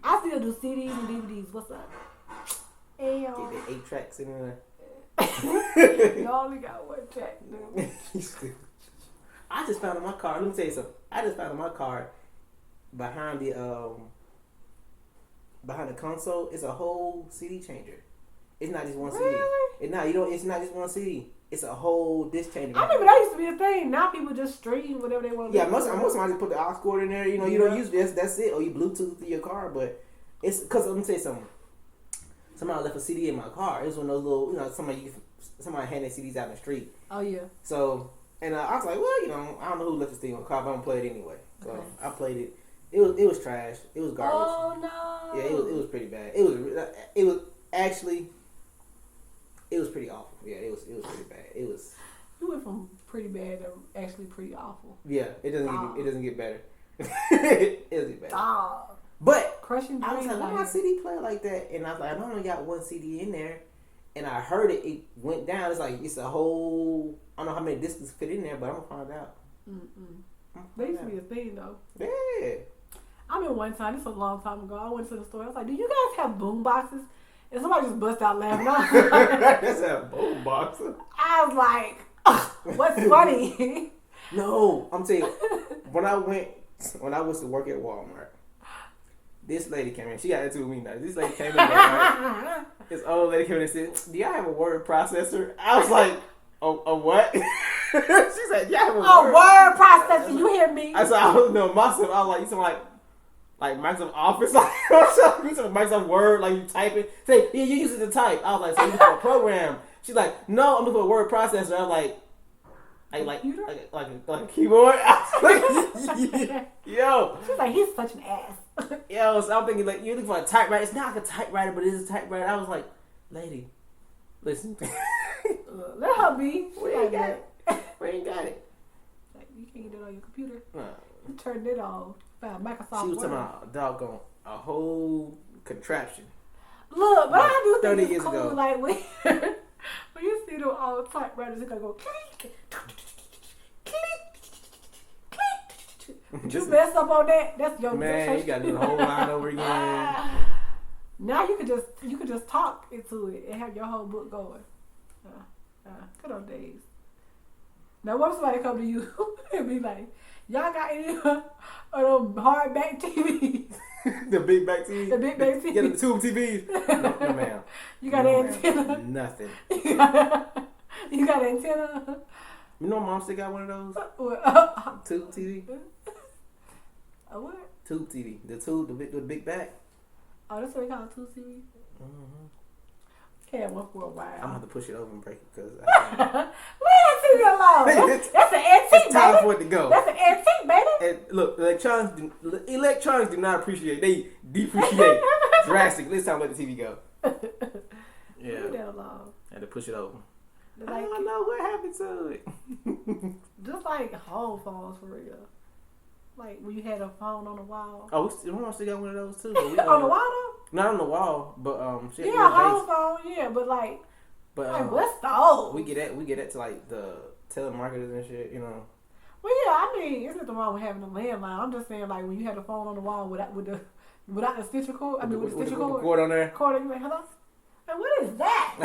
Speaker 1: I still do CDs and DVDs. What's up? Hey,
Speaker 2: get the 8 tracks in there.
Speaker 1: You only got one track, dude.
Speaker 2: I just found in my car. Let me tell you something. I just found in my car behind the console. It's a whole CD changer. It's not just one CD. It's not just one CD. It's a whole disc changer.
Speaker 1: I remember that used to be a thing. Now people just stream whatever they want to.
Speaker 2: Yeah, most of them just put the aux cord in there. You don't use this. That's it. Or you Bluetooth through your car. But it's because let me tell you something. Somebody left a CD in my car. It was one of those little, somebody handed CDs out in the street.
Speaker 1: Oh yeah.
Speaker 2: So, and I was like, well, I don't know who left the CD in my car, but I'm gonna play it anyway. So
Speaker 1: okay.
Speaker 2: I played it. It was trash. It was garbage.
Speaker 1: Oh no.
Speaker 2: Yeah, it was pretty bad. It was actually. It was pretty awful. Yeah, it was pretty bad. It was.
Speaker 1: You went from pretty bad to actually pretty awful.
Speaker 2: Yeah, it doesn't get better. It doesn't get better. But
Speaker 1: Crushing
Speaker 2: I was
Speaker 1: dreams.
Speaker 2: like, why my CD play like that? And I was like, I only got one CD in there. And I heard it. It went down. It's like, it's a whole, I don't know how many discs fit in there, but I'm going to find out.
Speaker 1: They used to be a thing, though.
Speaker 2: Yeah.
Speaker 1: I remember one time, this was a long time ago, I went to the store. I was like, do you guys have boom boxes? And somebody just bust out laughing.
Speaker 2: That's a boom box.
Speaker 1: I was like, what's funny?
Speaker 2: No, I'm telling you, when I was to work at Walmart, this lady came in. She got into me now. This lady came in there, right? This old lady came in and said, do y'all have a word processor? I was like, a what? She said, yeah, have a
Speaker 1: word processor. You hear me?
Speaker 2: I said, I don't know myself. I was like, you sound like Microsoft Office, like you said Microsoft Word, like you type it. Say, yeah, you use it to type. I was like, so you for a program? She's like, no, I'm looking for a word processor. I was like a keyboard. I was like, yo.
Speaker 1: She's like, he's such an ass.
Speaker 2: Yo, so I'm thinking like, you're looking for a typewriter. It's not like a typewriter, but it is a typewriter. I was like, lady, listen.
Speaker 1: Let her be.
Speaker 2: We ain't got it. We ain't got it.
Speaker 1: Like, you can't get it on your computer.
Speaker 2: No.
Speaker 1: You turned it on. Found Microsoft
Speaker 2: She was
Speaker 1: Word.
Speaker 2: talking about a doggone a whole contraption.
Speaker 1: Look, but I do
Speaker 2: 30
Speaker 1: think
Speaker 2: years
Speaker 1: it's cool,
Speaker 2: ago.
Speaker 1: like, when you see them all typewriters, it's gonna go click, click, click. You mess up on that, that's your
Speaker 2: Man, you gotta do the whole line over again.
Speaker 1: Now you could just talk into it and have your whole book going. Good old days. Now, what if somebody come to you and be like, y'all got any of them hardback TVs?
Speaker 2: The big back TV?
Speaker 1: The big back TV.
Speaker 2: Yeah, the tube TVs? No, ma'am.
Speaker 1: You got an antenna?
Speaker 2: Nothing.
Speaker 1: You got an antenna?
Speaker 2: You know my mom still got one of those? Tube TV?
Speaker 1: A what?
Speaker 2: Tube TV. The big back?
Speaker 1: Oh, that's what they call a 2 TV?
Speaker 2: Mm-hmm.
Speaker 1: Had one for a while.
Speaker 2: I'm gonna have to push it over and break it because
Speaker 1: Leave that TV alone. That's an antique,
Speaker 2: it's time
Speaker 1: baby.
Speaker 2: for it to go.
Speaker 1: That's an antique, baby.
Speaker 2: And look, electronics do not appreciate. They depreciate drastically. It's time to let the TV go. Yeah.
Speaker 1: Leave that alone.
Speaker 2: Had to push it over.
Speaker 1: Like,
Speaker 2: I don't know what happened to it.
Speaker 1: just like home phones for real. Like when you had a phone on the wall.
Speaker 2: Oh, my mom still got one of those too.
Speaker 1: On the wall though?
Speaker 2: Not on the wall, but she had
Speaker 1: Yeah,
Speaker 2: a
Speaker 1: home
Speaker 2: base.
Speaker 1: phone, yeah, but like what's the old?
Speaker 2: We get that to like the telemarketers and shit, you know.
Speaker 1: Well, yeah, I mean, there's nothing wrong with having a landline. I'm just saying, like when you had a phone on the wall without the stitcher cord. With the stitcher cord.
Speaker 2: Cord on there.
Speaker 1: Cord, and you like, hello. Like, what is that?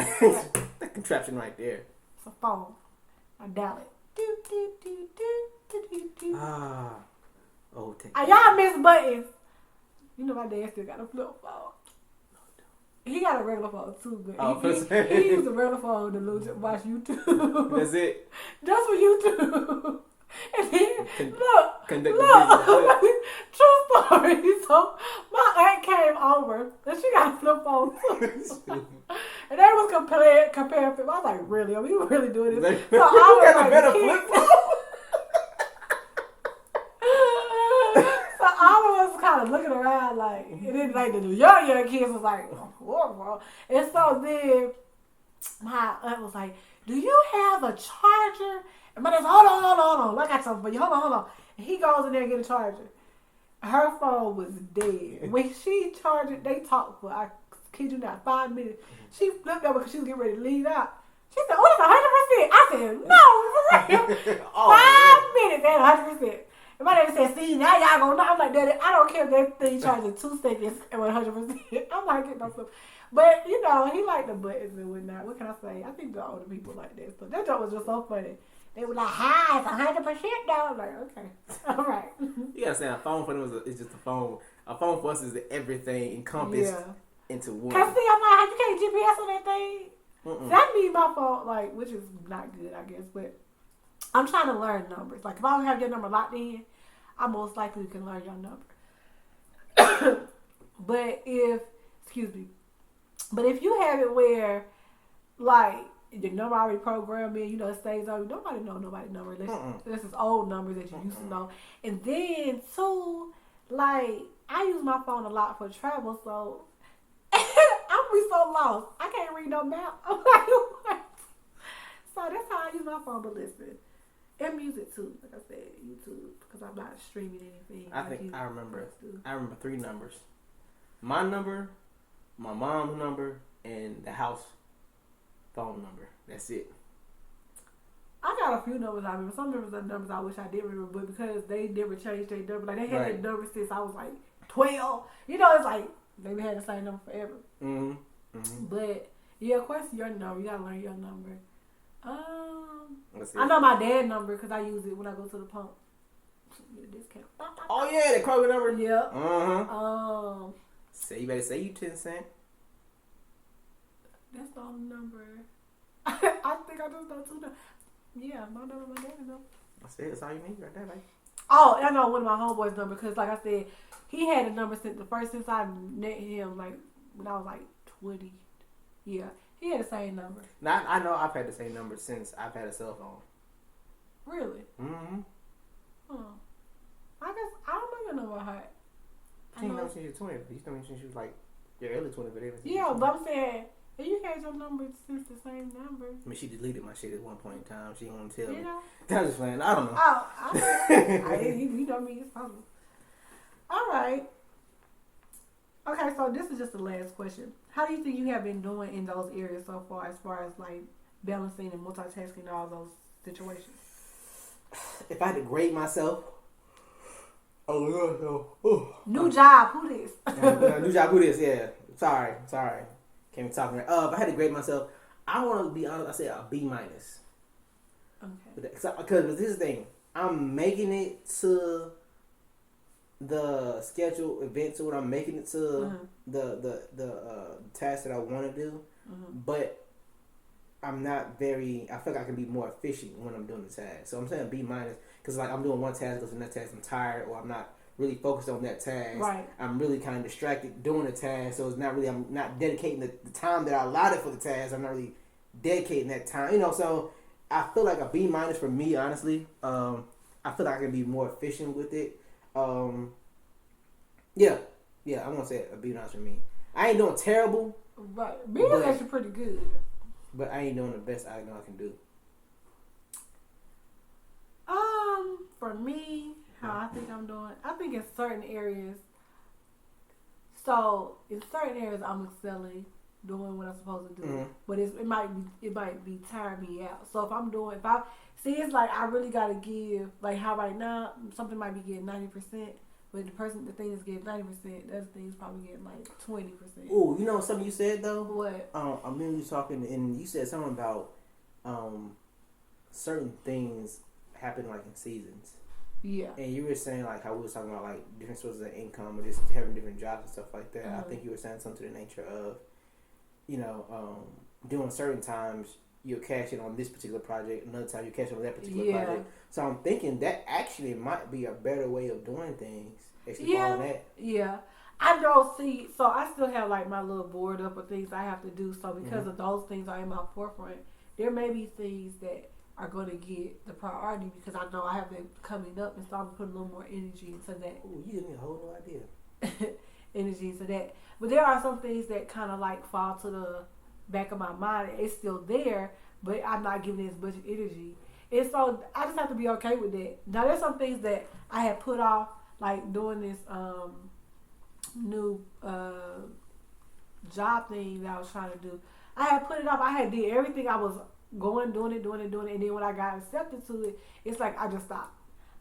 Speaker 2: That contraption right there.
Speaker 1: It's a phone. I dial it. Do, do, do, do, do, do, do.
Speaker 2: Ah. Oh, take
Speaker 1: Y'all miss buttons. You know my dad still got a flip phone. He got a regular phone too, but he used a regular phone to watch YouTube.
Speaker 2: That's it.
Speaker 1: Just for YouTube. And then, look,
Speaker 2: True
Speaker 1: story. So, my aunt came over, and she got a flip phone too. And they was comparing. I was like, really? Are we really doing this? So I was like,
Speaker 2: better flip phone?
Speaker 1: So all of us kind of looking around like, and then like the young kids was like, whoa. And so then my aunt was like, do you have a charger? And my dad said, hold on. I got something for you. Hold on. And he goes in there and get a charger. Her phone was dead. When she charged it, they talked for, I kid you not, 5 minutes. She flipped over because she was getting ready to leave out. She said, oh, that's 100%. I said, no, for real. 5 minutes at 100%. And my daddy said, see, now y'all gonna know. I'm like, Daddy, I don't care if that thing charges 2 seconds and 100%. I'm like, get no flip. But, you know, he liked the buttons and whatnot. What can I say? I think the older people like that. But that joke was just so funny. They were like, hi, it's 100% though. I'm like, okay. All right.
Speaker 2: You gotta say, a phone for them is just a phone. A phone for us is everything encompassed into one.
Speaker 1: Cause see, I'm like, you can't GPS on that thing. See, I need my phone, like, which is not good, I guess, but I'm trying to learn numbers. Like, if I don't have your number locked in, I most likely can learn your number. But if you have it where, like, your number already programmed in, you know, it stays on, nobody know nobody's number unless it's old numbers that you used to know. And then, too, like, I use my phone a lot for travel, so I'm be so lost. I can't read no map. I'm like, what? So that's how I use my phone, but listen. And music too, like I said, YouTube, because I'm not streaming anything.
Speaker 2: I
Speaker 1: like
Speaker 2: think
Speaker 1: you
Speaker 2: I remember.
Speaker 1: do.
Speaker 2: I remember 3 numbers: my number, my mom's number, and the house phone number. That's it.
Speaker 1: I got a few numbers I remember. Some numbers I wish I did remember, but because they never changed their number, like they had
Speaker 2: Right.
Speaker 1: their number since I was like 12. You know, it's like they had the same number forever.
Speaker 2: Mm-hmm. Mm-hmm.
Speaker 1: But yeah, of course, your number. You gotta learn your number.
Speaker 2: That's it.
Speaker 1: I know my dad's number because I use it when I go to the pump. Get a discount.
Speaker 2: Oh yeah, the Kroger number.
Speaker 1: Yep.
Speaker 2: Uh-huh. Say you better say you 10 cent.
Speaker 1: That's the only number. I think I just know 2 numbers. Yeah, my number, my dad's number.
Speaker 2: That's it. That's all you need right there, baby.
Speaker 1: Oh, I know one of my homeboys' number because, like I said, he had a number since I met him, like when I was like 20. Yeah, he had the same number.
Speaker 2: Now I know I've had the same number since I've had a cell phone.
Speaker 1: Really?
Speaker 2: Mm-hmm.
Speaker 1: Oh, I guess I don't know your number hot.
Speaker 2: You know since you're 20. You know since you was like your early 20, but even.
Speaker 1: Yeah, but I'm saying if you had your number since the same number.
Speaker 2: I mean, she deleted my shit at one point in time. She didn't want to tell me.
Speaker 1: You know?
Speaker 2: I was just playing. I don't know.
Speaker 1: Oh, you know me, it's possible. All right. Okay, so this is just the last question. How do you think you have been doing in those areas so far as like balancing and multitasking all those situations?
Speaker 2: If I had to grade myself,
Speaker 1: New job, who this?
Speaker 2: new job, who this? Yeah, sorry, can't be talking. If I had to grade myself, I want to be honest. I say a B minus.
Speaker 1: Okay.
Speaker 2: Because this is the thing, I'm making it to the scheduled events, or what I'm making it to the task that I want to do, but I'm not very. I feel like I can be more efficient when I'm doing the task. So I'm saying B minus because like I'm doing one task, goes to the next task, I'm tired, or I'm not really focused on that task.
Speaker 1: Right.
Speaker 2: I'm really kind of distracted doing the task, so it's not really. I'm not dedicating the time that I allotted for the task. I'm not really dedicating that time. You know, so I feel like a B minus for me, honestly. I feel like I can be more efficient with it. Yeah, I want to say a B minus for me. I ain't doing terrible.
Speaker 1: Right. B is actually pretty good.
Speaker 2: But I ain't doing the best I know I can do.
Speaker 1: For me, how I think I'm doing, I think in certain areas. So in certain areas, I'm excelling, doing what I'm supposed to do. But it might be tiring me out. So it's like I really gotta give, like how right now something might be getting 90%. But the thing is getting 90%, the other thing is probably getting like 20%.
Speaker 2: Oh, you know something you said though?
Speaker 1: What?
Speaker 2: I remember you talking, and you said something about certain things happen like in seasons.
Speaker 1: Yeah.
Speaker 2: And you were saying like how we were talking about like different sources of income or just having different jobs and stuff like that. I think you were saying something to the nature of, during certain times you'll cash in on this particular project, another time you cash in on that particular project. So I'm thinking that actually might be a better way of doing things.
Speaker 1: Yeah. I don't see, so I still have like my little board up of things I have to do. So because of those things are in my forefront, there may be things that are going to get the priority because I know I have them coming up, and so I'm putting a little more energy into that.
Speaker 2: Oh, you give me a whole new idea.
Speaker 1: Energy into that. But there are some things that kind of like fall to the back of my mind. It's still there, but I'm not giving it as much energy. And so I just have to be okay with that. Now there's some things that I had put off, like doing this new job thing that I was trying to do. I had put it off. I had did everything I was doing it. And then when I got accepted to it, it's like I just stopped.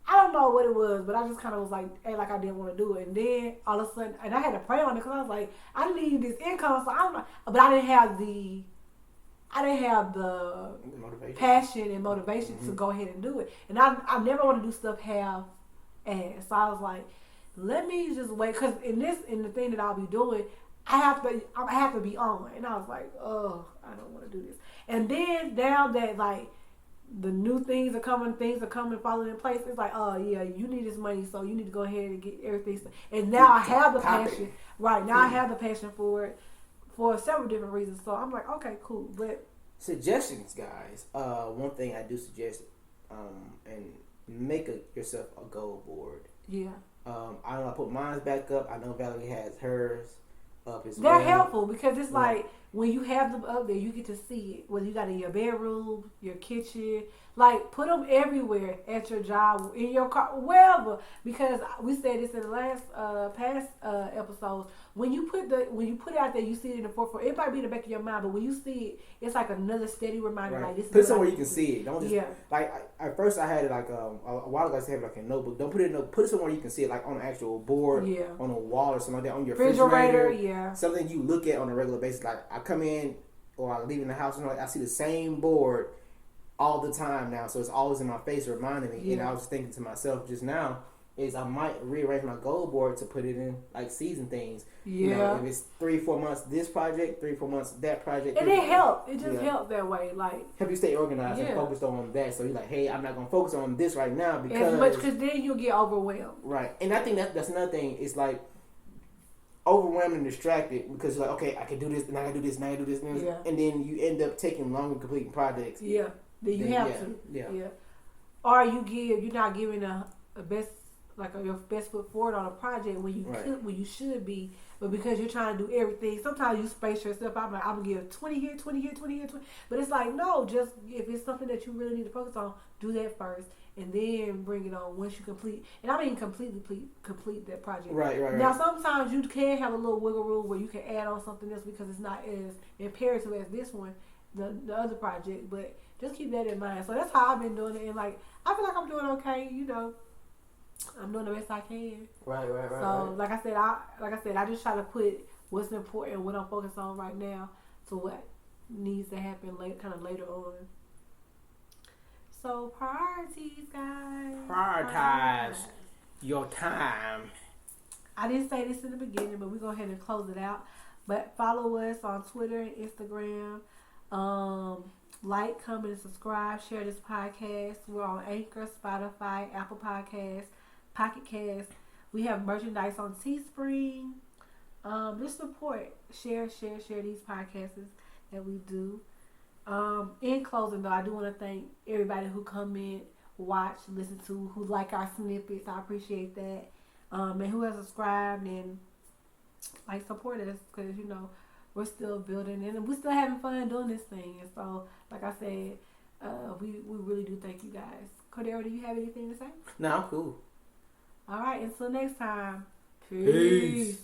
Speaker 1: I don't know what it was, but I just kind of was like, hey, like I didn't want to do it. And then all of a sudden, and I had to pray on it because I was like, I need this income, so I don't know. But I didn't have the
Speaker 2: motivation.
Speaker 1: Passion and motivation to go ahead and do it. And I never want to do stuff half-assed. So I was like, let me just wait, because in the thing that I'll be doing, I have to be on. And I was like, oh, I don't want to do this. And then now that like the new things are coming, falling in place, it's like, oh yeah, you need this money, so you need to go ahead and get everything. And now I have the passion. Right, now I have the passion for it for several different reasons. So I'm like, okay, cool. But
Speaker 2: suggestions, guys. One thing I do suggest, and make yourself a goal board.
Speaker 1: Yeah.
Speaker 2: I know I put mine back up. I know Valerie has hers up as
Speaker 1: well.
Speaker 2: They're
Speaker 1: helpful because it's like when you have them up there, you get to see it. Whether you got it in your bedroom, your kitchen, Like, put them everywhere, at your job, in your car, wherever. Because we said this in the last past episodes. When you put it out there, you see it in the forefront. It might be in the back of your mind, but when you see it, it's like another steady reminder.
Speaker 2: Right.
Speaker 1: Like, this
Speaker 2: put it
Speaker 1: is
Speaker 2: somewhere
Speaker 1: what
Speaker 2: you can see it. Don't just like at first I had it like a while ago. I used to have it like a notebook. Don't put it in put it somewhere you can see it, like on an actual board, on a wall or something like that, on your refrigerator. Something you look at on a regular basis. Like I come in or I leave in the house and I see the same board all the time now, so it's always in my face reminding me. And I was thinking to myself just now is I might rearrange my goal board to put it in like season things. You know, if it's 3-4 months this project, 3-4 months that project,
Speaker 1: and it helped. It just helped that way, like
Speaker 2: help you stay organized and focused on that. So you're like, hey, I'm not gonna focus on this right now because
Speaker 1: then you'll get overwhelmed.
Speaker 2: Right, and I think that's another thing. It's like overwhelmed and distracted because you're like, okay, I can do this and I can do this and I can do this, and then you end up taking longer completing projects.
Speaker 1: Yeah. Then you have to. Yeah. Or you're not giving a best, like your best foot forward on a project when you could, when you should be, but because you're trying to do everything, sometimes you space yourself out. Like, I'm gonna give 20 here, 20 here, 20 here, 20. But it's like, no, just if it's something that you really need to focus on, do that first, and then bring it on once you complete. And I mean completely complete that project. Right. Now sometimes you can have a little wiggle room where you can add on something else because it's not as imperative as this one, the other project, but. Just keep that in mind. So that's how I've been doing it, and like I feel like I'm doing okay. You know, I'm doing the best I can. Right. So like I said, I just try to put what's important, what I'm focused on right now, to what needs to happen kind of later on. So priorities, guys.
Speaker 2: Prioritize your time.
Speaker 1: I didn't say this in the beginning, but we're going to go ahead and close it out. But follow us on Twitter and Instagram. Like, comment, and subscribe. Share this podcast. We're on Anchor, Spotify, Apple Podcasts, Pocket Cast. We have merchandise on Teespring. Just support. Share these podcasts that we do. In closing, though, I do want to thank everybody who comment, watch, listen to, who like our snippets. I appreciate that. And who has subscribed and support us, because we're still building and we're still having fun doing this thing. And so, like I said, we really do thank you guys. Cordero, do you have anything to say?
Speaker 2: No, I'm cool.
Speaker 1: All right, until next time. Peace.